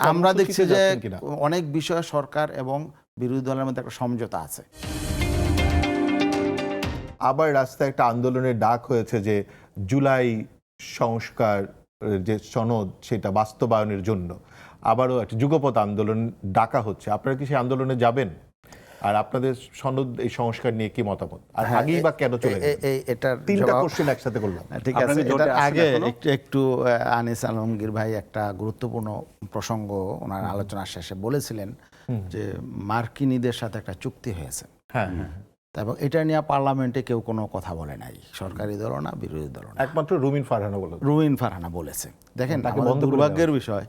আমরা দেখছি যে অনেক বিষয়ে সরকার এবং বিরোধী দলের মধ্যে একটা সমঝোতা আছে। আবার রাস্তায় একটা আন্দোলনের ডাক হয়েছে যে জুলাই সংস্কার যে সনদ সেটা বাস্তবায়নের জন্য আবারও একটা যুগপৎ আন্দোলন ডাকা হচ্ছে। আপনারা কি সেই আন্দোলনে যাবেন? আর আপনাদের সনদ এই সংস্কার নিয়ে কি মতামত? আর আগেই বা কেন চলে গেলেন? এটার তিনটা কোশ্চেন একসাথে করলাম। ঠিক আছে, এটার আগে একটু আনিস আলমগীর ভাই একটা গুরুত্বপূর্ণ প্রসঙ্গ ওনার আলোচনার শেষে বলেছিলেন যে মার্কিনীদের সাথে একটা চুক্তি হয়েছে। হ্যাঁ, এবং এটা নিয়ে পার্লামেন্টে কেউ কোনো কথা বলে নাই, সরকারি দল না বিরোধী দল না, একমাত্র রুমিন ফারহানা বলে। রুমিন ফারহানা বলেছে। দেখেন, আমাদের দুর্ভাগ্যের বিষয়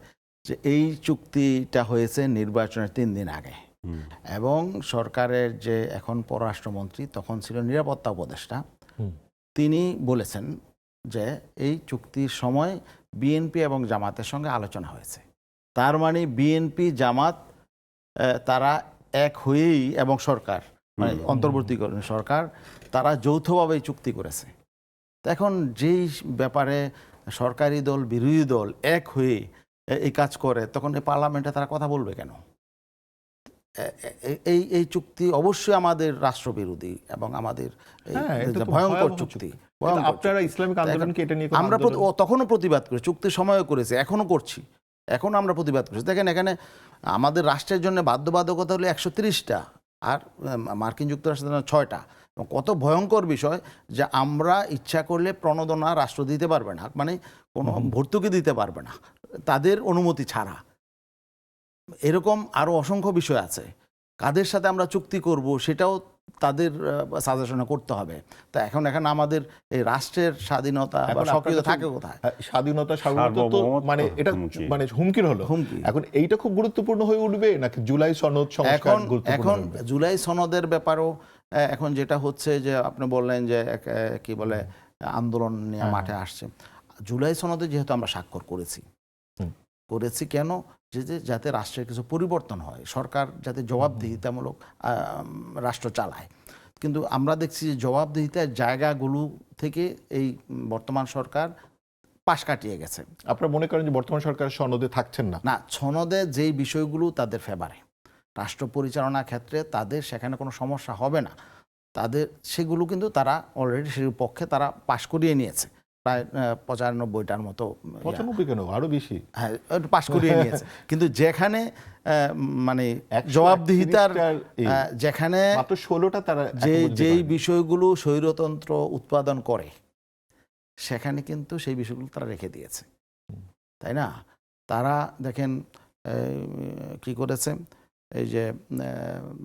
যে এই চুক্তিটা হয়েছে নির্বাচনের 3 দিন আগে, এবং সরকারের যে এখন পররাষ্ট্রমন্ত্রী তখন ছিল নিরাপত্তা উপদেষ্টা, তিনি বলেছেন যে এই চুক্তির সময় বিএনপি এবং জামাতের সঙ্গে আলোচনা হয়েছে। তার মানে বিএনপি জামাত তারা এক হয়েই, এবং সরকার মানে অন্তর্বর্তীকালীন সরকার তারা যৌথভাবে চুক্তি করেছে। এখন যেই ব্যাপারে সরকারি দল বিরোধী দল এক হয়ে এই কাজ করে, তখন এই পার্লামেন্টে তারা কথা বলবে কেন? এই চুক্তি অবশ্যই আমাদের রাষ্ট্রবিরোধী এবং আমাদের ভয়ঙ্কর চুক্তি। আপনারা ইসলামিক আন্দোলনকে এটা নিয়ে আমরা তখনও প্রতিবাদ করি, চুক্তির সময়ও করেছি, এখনো করছি, এখন আমরা প্রতিবাদ করছি। দেখেন, এখানে আমাদের রাষ্ট্রের জন্য বাধ্যবাধকতা হলো 130টা, আর মার্কিন যুক্তরাষ্ট্রের জন্য 6টা। কত ভয়ঙ্কর বিষয় যে আমরা ইচ্ছা করলে প্রণোদনা রাষ্ট্র দিতে পারবে না, মানে কোনো ভর্তুকি দিতে পারবে না তাদের অনুমতি ছাড়া। এরকম আরও অসংখ্য বিষয় আছে। কাদের সাথে আমরা চুক্তি করব সেটাও তাদের সাজেশনে করতে হবে। তা এখন আমাদের এই রাষ্ট্রের স্বাধীনতা বা সক্রিয়তা থাকে কোথায়? স্বাধীনতা সার্বভৌমত্ব মানে এটা মানে হুমকির হলো। এখন এইটা খুব গুরুত্বপূর্ণ হয়ে উঠবে নাকি জুলাই সনদ সংস্কার গুরুত্বপূর্ণ? এখন জুলাই সনদের ব্যাপারেও এখন যেটা হচ্ছে যে আপনি বললেন যে কি বলে আন্দোলন নিয়ে মাঠে আসছে। জুলাই সনদে যেহেতু আমরা স্বাক্ষর করেছি কেন? যাতে রাষ্ট্রের কিছু পরিবর্তন হয়, সরকার যাতে জবাবদিহিতামূলক রাষ্ট্র চালায়। কিন্তু আমরা দেখছি যে জবাবদিহিতার জায়গাগুলো থেকে এই বর্তমান সরকার পাশ কাটিয়ে গেছে। আপনারা মনে করেন যে বর্তমান সরকার সনদে থাকছেন না? না, সনদে যেই বিষয়গুলো তাদের ফেভারে, রাষ্ট্র পরিচালনার ক্ষেত্রে তাদের সেখানে কোনো সমস্যা হবে না, তাদের সেগুলো কিন্তু তারা অলরেডি সেই পক্ষে তারা পাশ করিয়ে নিয়েছে। প্রায় 95টার মতো। 95 কেন, আরো বেশি? হ্যাঁ, পাশ করিয়ে নিয়েছে। কিন্তু যেখানে মানে জবাবদিহিতার, যেখানে মাত্র 16টা তারা যেই বিষয়গুলো স্বৈরতন্ত্র উৎপাদন করে, সেখানে কিন্তু সেই বিষয়গুলো তারা রেখে দিয়েছে, তাই না? তারা দেখেন কি করেছে, এই যে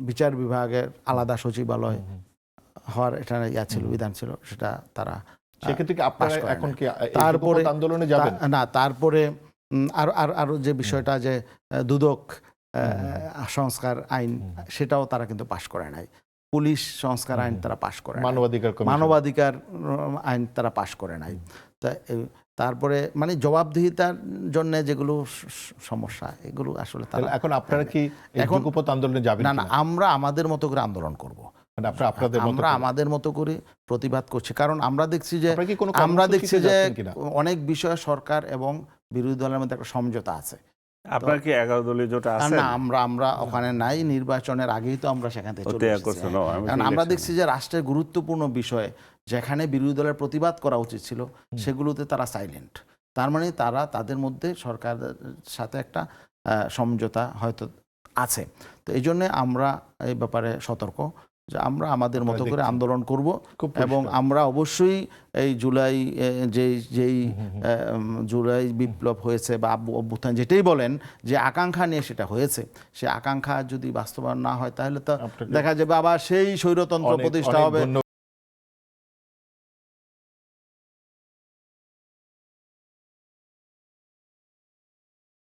বিচার বিভাগের আলাদা সচিবালয় হওয়ার এটা ছিল, বিধান ছিল, সেটা তারা সেক্ষেত্রে আপনারা এখন কি তারপরে আন্দোলনে যাবেন না? তারপরে আরো যে বিষয়টা যে দুদক সংস্কার আইন, সেটাও তারা কিন্তু পাশ করে নাই। পুলিশ সংস্কার আইন তারা পাশ করে, মানবাধিকার আইন তারা পাশ করে নাই। তারপরে মানে জবাবদিহিতার জন্য যেগুলো সমস্যা, এগুলো আসলে এখন আপনারা কি এখন আন্দোলনে যাবেন? না, আমরা আমাদের মতো করে আন্দোলন করব। আমরা আমাদের মতো করে প্রতিবাদ করছি, কারণ আমরা দেখছি যে অনেক বিষয়ে সরকার এবং বিরোধী দলের মধ্যে একটা সমঝোতা আছে। আপনার কি 11 দলীয় জোট আছে? না, আমরা ওখানে নাই। নির্বাচনের আগেই তো আমরা সেখান থেকে চলে এসেছি। কারণ আমরা দেখছি যে রাষ্ট্রের গুরুত্বপূর্ণ বিষয়ে যেখানে বিরোধী দলের প্রতিবাদ করা উচিত ছিল, সেগুলোতে তারা সাইলেন্ট। তার মানে তারা তাদের মধ্যে সরকারের সাথে একটা সমঝোতা হয়তো আছে। তো এই জন্যে আমরা এই ব্যাপারে সতর্ক যে আমরা আমাদের মতো করে আন্দোলন করব, এবং আমরা অবশ্যই এই যেই জুলাই বিপ্লব হয়েছে বা অভ্যুত্থান যেটাই বলেন, যে আকাঙ্ক্ষা নিয়ে সেটা হয়েছে, সে আকাঙ্ক্ষা যদি বাস্তবায়ন না হয় তাহলে তো দেখা যাবে আবার সেই স্বৈরতন্ত্র প্রতিষ্ঠা হবে।